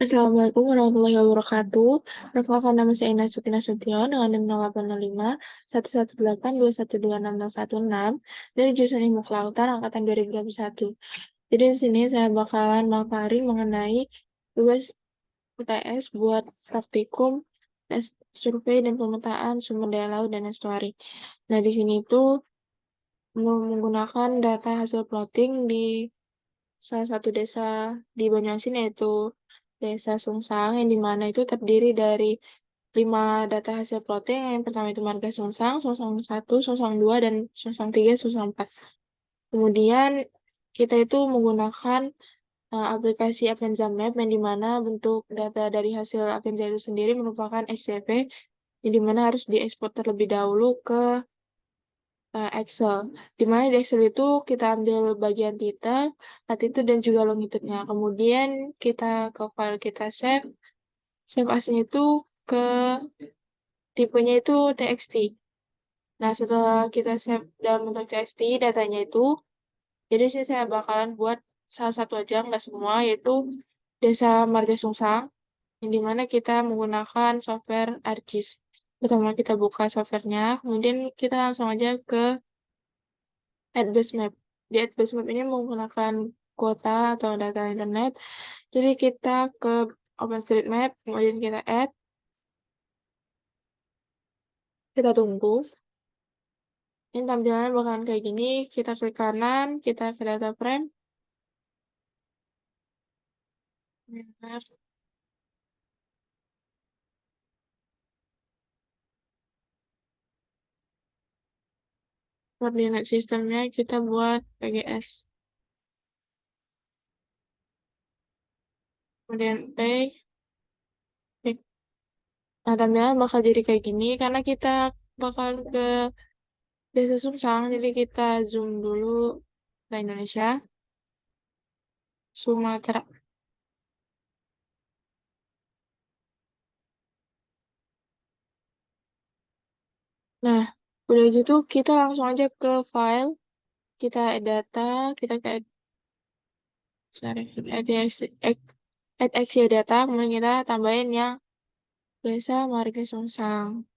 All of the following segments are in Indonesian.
Assalamualaikum warahmatullahi wabarakatuh. Perkenalkan nama saya Ina Sutina Nasution dengan NIM 0805 11821212616 dari jurusan Ilmu Kelautan angkatan 2021. Jadi di sini saya bakalan memaparin mengenai tugas UTS buat praktikum tes survei dan pemetaan sumber daya laut dan estuari. Nah, di sini itu menggunakan data hasil plotting di salah satu desa di Banyuasin, yaitu Desa Sungsang, yang dimana itu terdiri dari 5 data hasil plotting. Yang pertama itu marga Sungsang, Sungsang 1, Sungsang 2, dan Sungsang 3, Sungsang 4. Kemudian kita itu menggunakan aplikasi Avanza Map, yang dimana bentuk data dari hasil Avanza itu sendiri merupakan SCP, yang dimana harus diekspor terlebih dahulu ke Excel. Dimana di Excel itu kita ambil bagian titel, latitude, dan juga longitude-nya. Kemudian kita ke file kita save asnya itu ke tipenya itu TXT. Nah, setelah kita save dalam bentuk TXT datanya itu, jadi sih saya bakalan buat salah satu aja, nggak semua, yaitu Desa Marga Sungsang, yang dimana kita menggunakan software ArcGIS. Pertama kita buka softwarenya, kemudian kita langsung aja ke Address Map. Di Address Map ini menggunakan kuota atau data internet. Jadi kita ke OpenStreetMap, kemudian kita add, kita tunggu. Ini tampilannya bakalan kayak gini. Kita klik kanan, kita ke data frame. Benar. Koordinat sistemnya kita buat PGS. Kemudian play. Klik. Nah, tampilan bakal jadi kayak gini karena kita bakal ke Desa Sungsang. Jadi kita zoom dulu ke Indonesia, Sumatera. Nah, udah gitu kita langsung aja ke file, kita add data, kita ke add, sorry, add Excel data, kemudian kita tambahin yang Desa Marga Sungsang.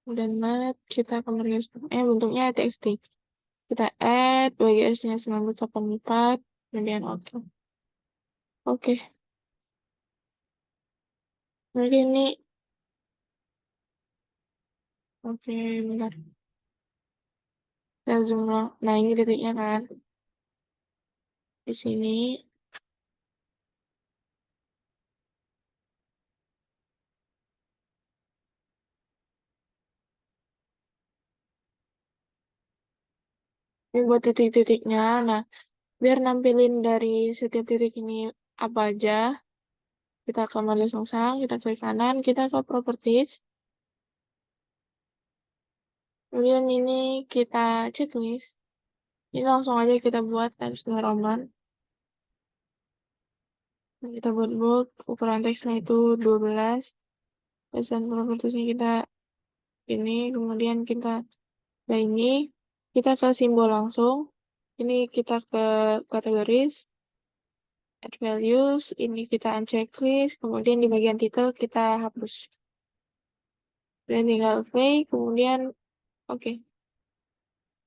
Dan let kita ke Marga Sungsang, bentuknya TXT. Kita add WGS-nya 1984, kemudian oke. Oke, mungkin ini, oke, bentar. Kita zoom lang. Nah, ini titiknya kan. Di sini, ini buat titik-titiknya. Nah, biar nampilin dari setiap titik ini apa aja, kita ke Marga Sungsang, kita klik kanan, kita ke Properties. Kemudian ini kita checklist. Ini langsung aja kita buat Times New Roman. Kita buat bold, ukuran teksnya itu 12. Pesan propertiesnya kita ini, kemudian kita ini, kita ke simbol langsung. Ini kita ke kategoris, add values, ini kita unchecklist, kemudian di bagian titel kita hapus. Dan tinggal play, kemudian oke.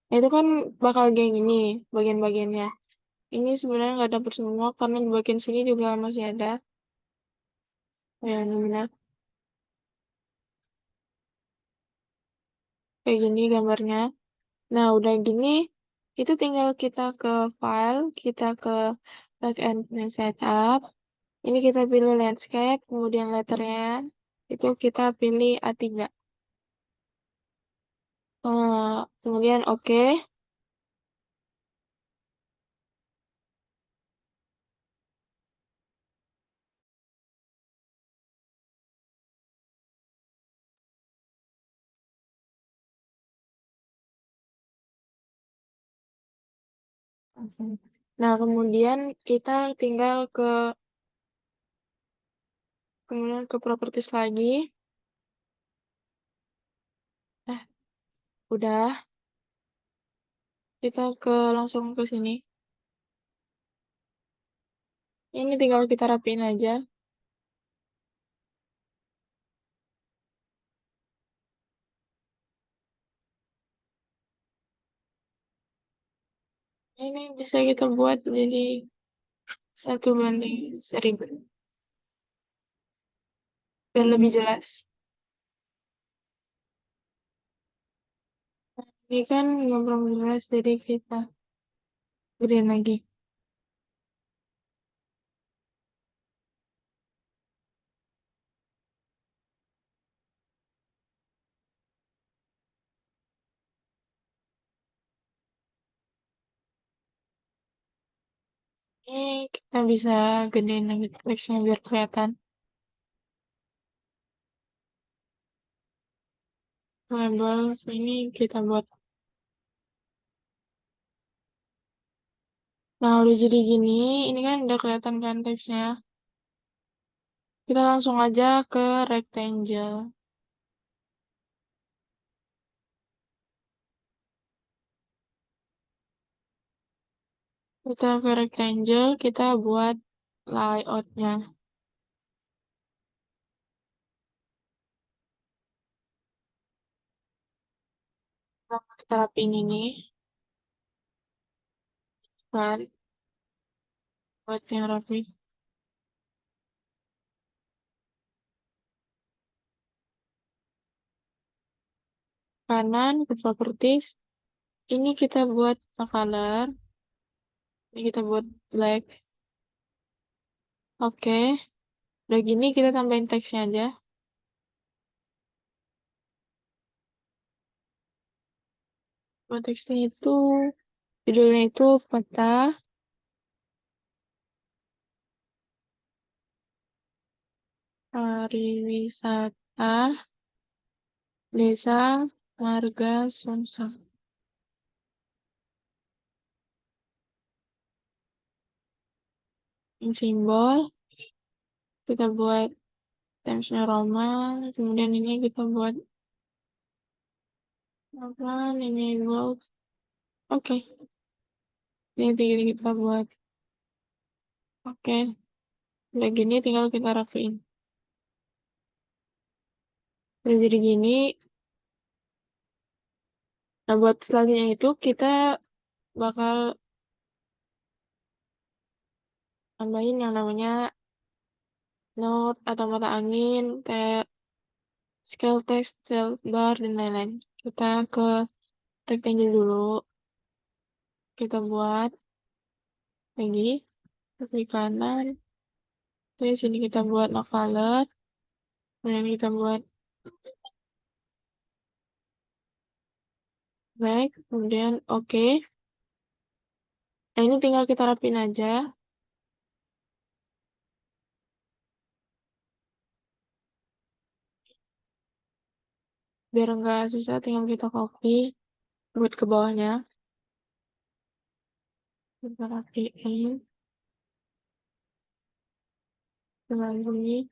Nah, itu kan bakal kayak gini bagian-bagiannya. Ini sebenarnya nggak dapet semua karena di bagian sini juga masih ada. Ya, benar. Kayak gini gambarnya. Nah, udah gini, itu tinggal kita ke file, kita ke backend dan setup. Ini kita pilih landscape, kemudian letternya, itu kita pilih A3. Kemudian oke. Nah, kemudian kita tinggal kemudian ke properties lagi. Nah, udah. Kita langsung ke sini. Ini tinggal kita rapiin aja. ini bisa kita buat jadi 1:1000 biar lebih jelas. Ini kan nggak belum jelas, jadi kita gedein lagi. Ini kita bisa gedein lagi teksnya biar kelihatan. Label ini kita buat. Nah, udah jadi gini, ini kan udah kelihatan kan teksnya. Kita langsung aja ke rectangle. Kita ke rectangle, kita buat layoutnya. Kita rapiin ini, kan, buat yang rapi. Kanan ke properties, ini kita buat color, ini kita buat black. Oke, udah gini kita tambahin teksnya aja. Buat teksnya itu, judulnya itu peta pariwisata Desa Marga Sungsang. Yang simbol kita buat Times New Roman, kemudian ini kita buat apa, ini bold. Oke, ini tinggal kita buat. Oke, udah gini tinggal kita rapiin. Udah jadi gini. Nah, buat selanjutnya itu kita bakal tambahin yang namanya note atau mata angin, scale text, scale bar, dan lain-lain. Kita ke rectangle dulu. Kita buat lagi ke kiri kanan. Terus sini kita buat no color. Kemudian kita buat back. Kemudian oke. Nah, ini tinggal kita rapin aja. Biar nggak susah, tinggal kita copy buat ke bawahnya. Kita rapiin. Lagi.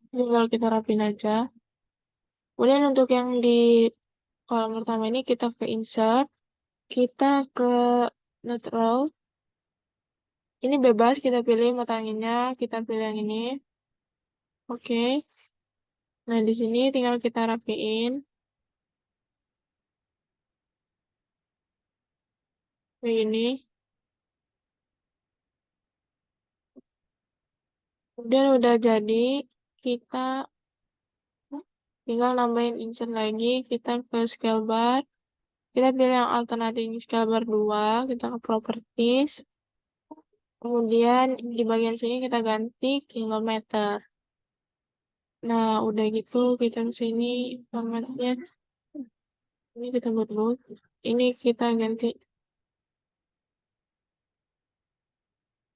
Tinggal kita rapin aja. Kemudian untuk yang di kolom pertama ini kita ke insert. Kita ke neutral. Ini bebas, kita pilih mata anginnya. Kita pilih yang ini. Oke. Nah, di sini tinggal kita rapiin. Kayak ini. Kemudian udah jadi, kita tinggal nambahin insert lagi. Kita ke scale bar. Kita pilih yang alternating scale bar 2. Kita ke properties. Kemudian di bagian sini kita ganti kilometer. Nah, udah gitu kita ke sini formatnya. Ini kita buat bold. Ini kita ganti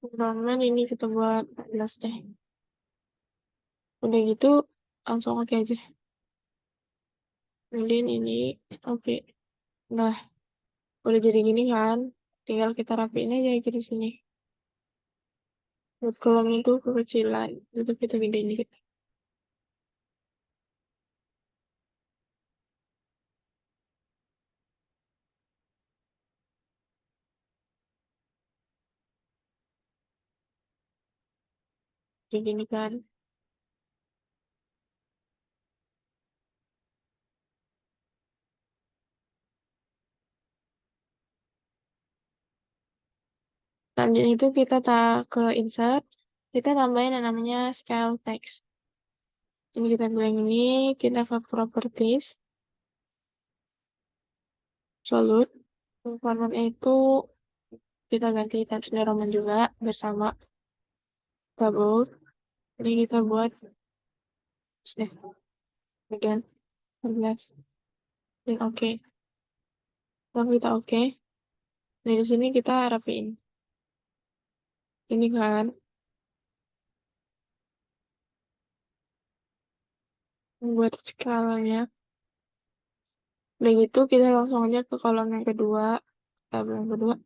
ruangan, ini kita buat 14 deh. Udah gitu langsung oke aja. Kemudian ini oke. Nah, udah jadi gini kan. Tinggal kita rapiin aja di sini. Buat kolom itu kekecilan. Itu kita gedein dikit. Kayak gini kan. Selanjutnya itu kita ke insert, kita tambahin yang namanya scale text. Ini kita pilih yang ini, kita ke properties, absolute. Formatnya itu kita ganti Times New Roman juga bersama double. Jadi kita buat deh, kemudian 14 dan oke. Lalu kita oke. Nah, di sini kita rapiin. Ini kan buat skalanya. Begitu kita langsung aja ke kolom yang kedua, tabel yang kedua.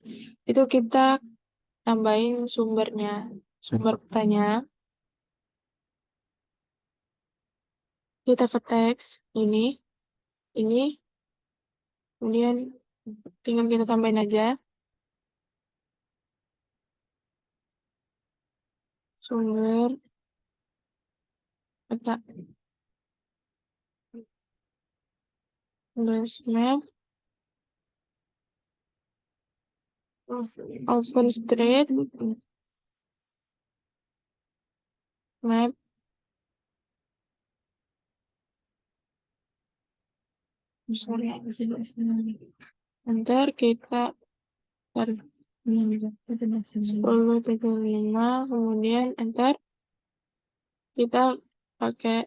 Itu kita tambahin sumbernya, sumber pertanyaan. Kita ke teks ini, kemudian tinggal kita tambahin aja sumber peta map open street map. Sorry, ntar kita taruh 10,35, kemudian enter. Kita pakai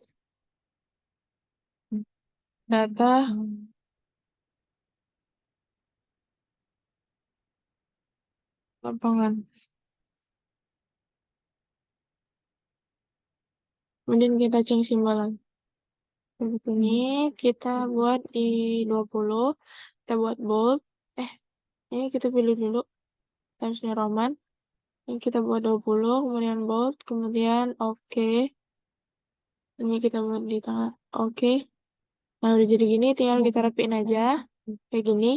data lapangan. Kemudian kita change simbolan. Di sini kita buat di 20, kita buat bold. Ini kita pilih dulu Times New Roman. Ini kita buat 20, kemudian bold, kemudian oke. Ini kita buat di tengah oke. Nah, udah jadi gini, tinggal kita rapiin aja. Kayak gini.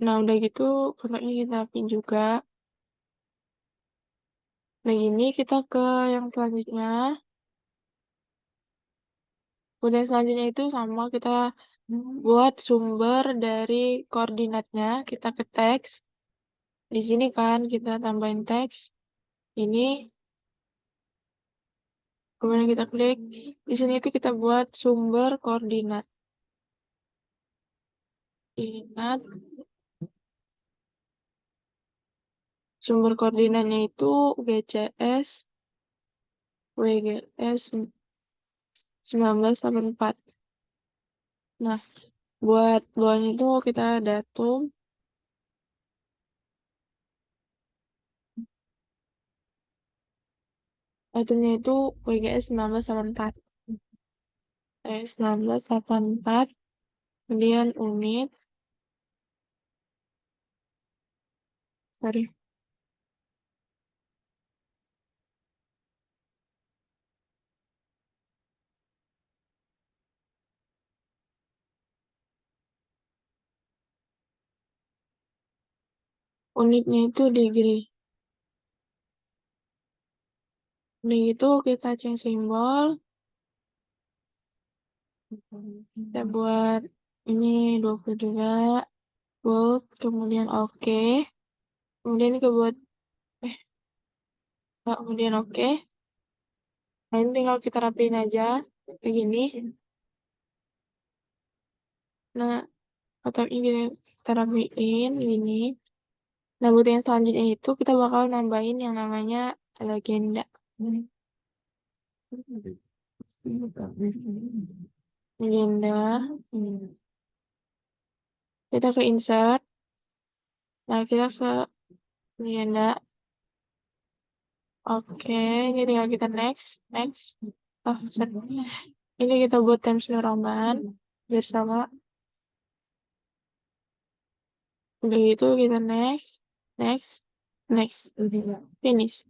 Nah, udah gitu, kontaknya kita rapiin juga. Nah, gini kita ke yang selanjutnya. Kemudian selanjutnya itu sama, kita buat sumber dari koordinatnya. Kita ke teks. Di sini kan, kita tambahin teks. Ini, kemudian kita klik. Di sini itu kita buat sumber koordinat. Koordinat. Sumber koordinatnya itu GCS, WGS 1984. Nah, buat bawahnya itu kita datum. Datumnya itu WGS 1984. 1984. Kemudian unit. Sorry. Unitnya itu degree. Udah gitu kita change simbol. Kita buat ini 20 juga. Bold. Kemudian oke. Kemudian kita buat kemudian oke. Nah, ini tinggal kita rapiin aja. Kayak gini. Nah, atau ini kita rapiin gini. Nah, buat yang selanjutnya itu kita bakal nambahin yang namanya legenda. Legenda. Kita ke insert. Nah, kita ke legenda. Oke, ini tinggal kita next. Oh, sorry. Ini kita buat Times New Roman bersama. Udah gitu kita next, finish.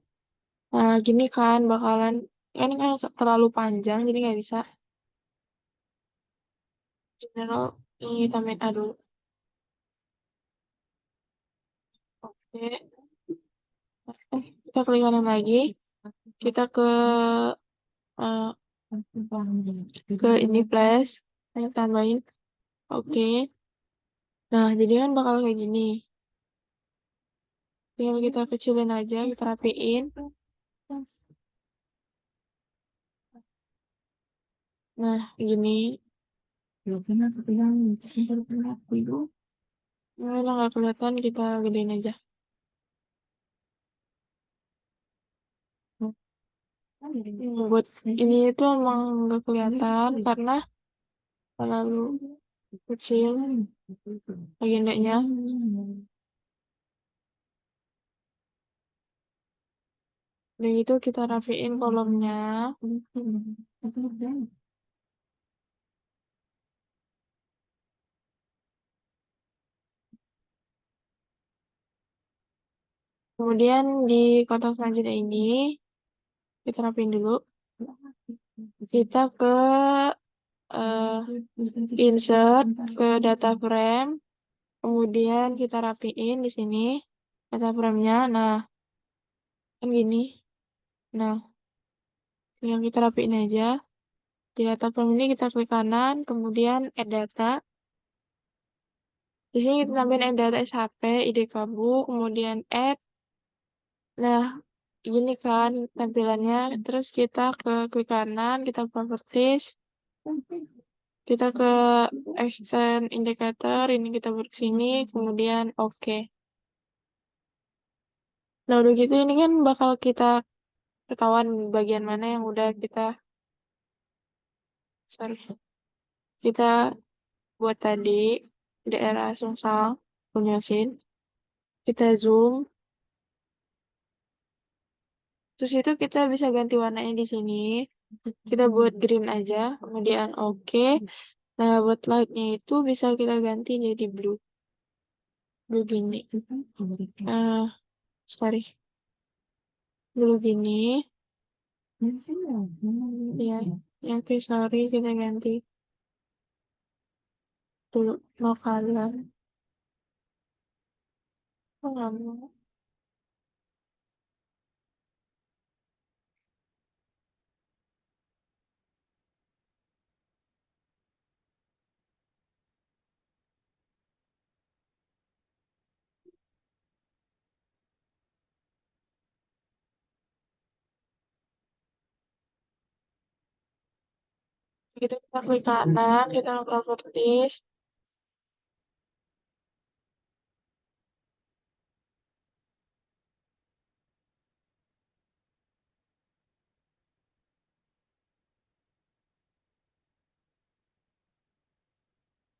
Nah, gini kan bakalan, ini kan terlalu panjang, jadi nggak bisa. General, ini tambahin A dulu. Oke, kita klik kanan lagi. Kita eh, ke ini plus, ayo tambahin Oke. Nah, jadi kan bakal kayak gini. Tinggal kita kecilin aja, kita rapiin. Nah, gini. Nah, udah nggak kelihatan, kita gedein aja. Buat ini itu emang nggak kelihatan karena terlalu kecil agendanya. Dan itu kita rapiin kolomnya. Kemudian di kotak selanjutnya ini kita rapiin dulu. Kita ke eh, insert ke data frame. Kemudian kita rapiin di sini data frame-nya. Nah, kan gini. Nah, tinggal kita rapiin aja. Di data frame ini kita klik kanan, kemudian add data. Di sini kita tambahin add data SHP, IDK book, kemudian add. Nah, gini kan tampilannya. Terus kita ke klik kanan, kita properties. Kita ke extend indicator, ini kita buat sini, kemudian oke. Nah, udah gitu ini kan bakal kita ketahuan bagian mana yang udah sorry, kita buat tadi daerah Sungsang, Bunyasin. Kita zoom, terus itu kita bisa ganti warnanya di sini. Kita buat green aja, kemudian oke. Nah, buat lightnya itu bisa kita ganti jadi blue. Blue gini. Sorry. Blue gini. Ya, ya oke, sorry. Kita ganti dulu. No color. Oh, nggak mau. Kita klik kanan, kita properties.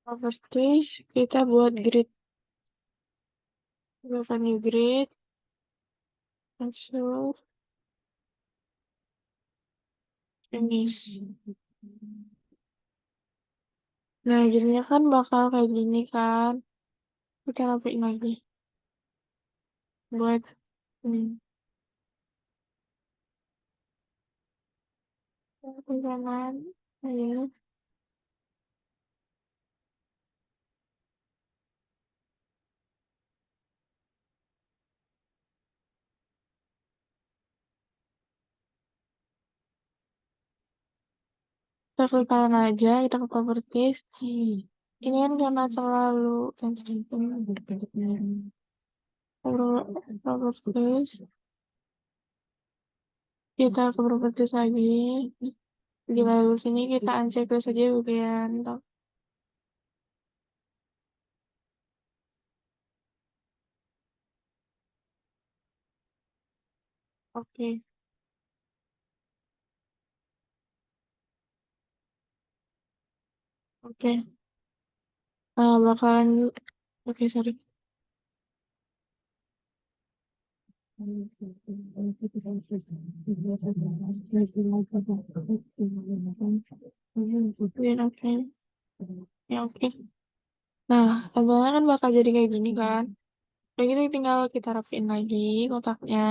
Properties, kita buat grid. Buat new grid. Masuk. Ini. Nah, jadinya kan bakal kayak gini kan. Kita rapiin lagi. Buat ini. Klik kanan. Ayo. Kita klik kanan aja, kita ke properties. Ini kan karena terlalu properties. Kita ke properties lagi. Di lalu sini kita uncheck saja bagian top. Oke. Oke. Bakalan oke, sorry. Oke. Ya, oke. Nah, tampilannya kan bakal jadi kayak gini kan. Udah gitu tinggal kita rapiin lagi kotaknya.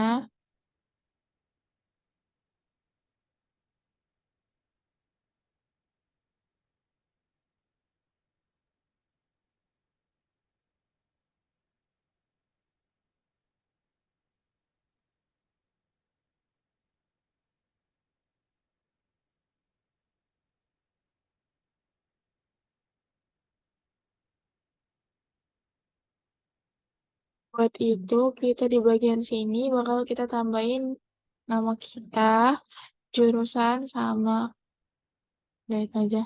Buat itu, kita di bagian sini bakal kita tambahin nama kita, jurusan, sama udah itu aja.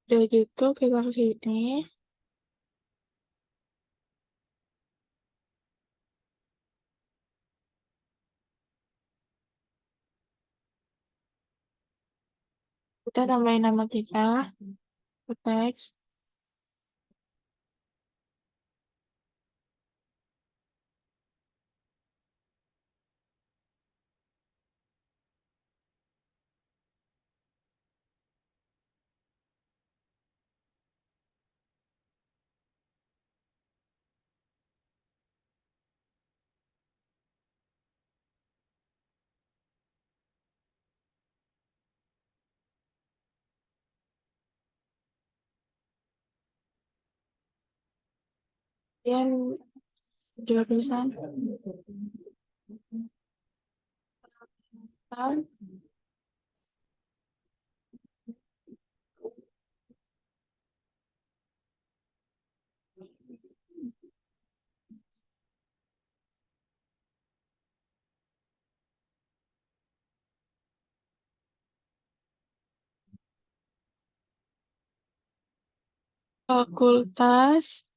Udah gitu, kita ke sini. Kita tambahin nama kita, ke teks. Kemudian jurusan, kan, fakultas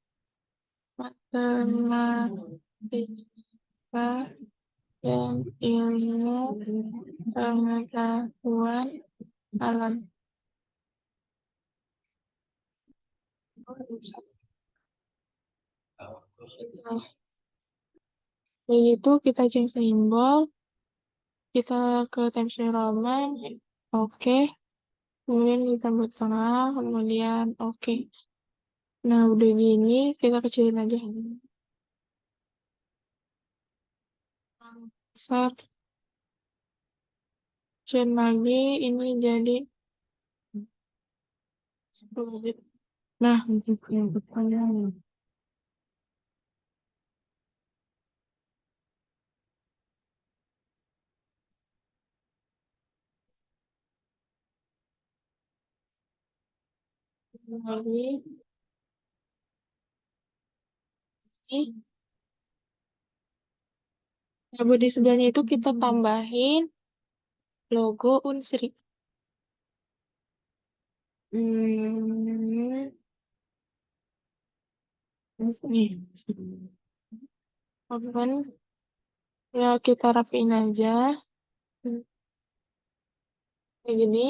matematika dan ilmu pengetahuan alam. Nah, begitu kita change simbol, kita ke Times New Roman, oke. Kemudian kita buat tengah, kemudian oke. Nah, udah gini, kita kecilin aja. Besar, kecilin lagi, ini jadi 10 gitu. Nah, yang pertanyaan lagi, ini. Nah, buat di sebelahnya itu kita tambahin logo Unsri. Hmm, nih, open. Ya, kita rapiin aja. Kayak gini.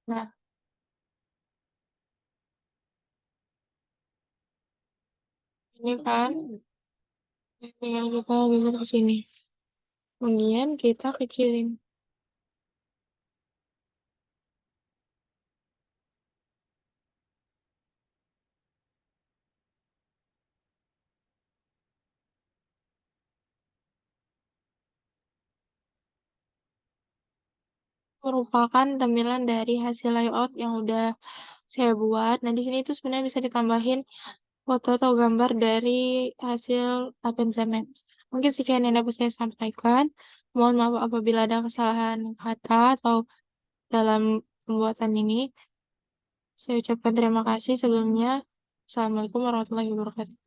Nah, ini kan. Tinggal kita geser ke sini. Kemudian kita kecilin. Merupakan tampilan dari hasil layout yang udah saya buat. Nah, di sini tuh sebenarnya bisa ditambahin foto atau gambar dari hasil Apenzamen. Mungkin sekian yang dapat saya sampaikan. Mohon maaf apabila ada kesalahan kata atau dalam pembuatan ini. Saya ucapkan terima kasih sebelumnya. Assalamualaikum warahmatullahi wabarakatuh.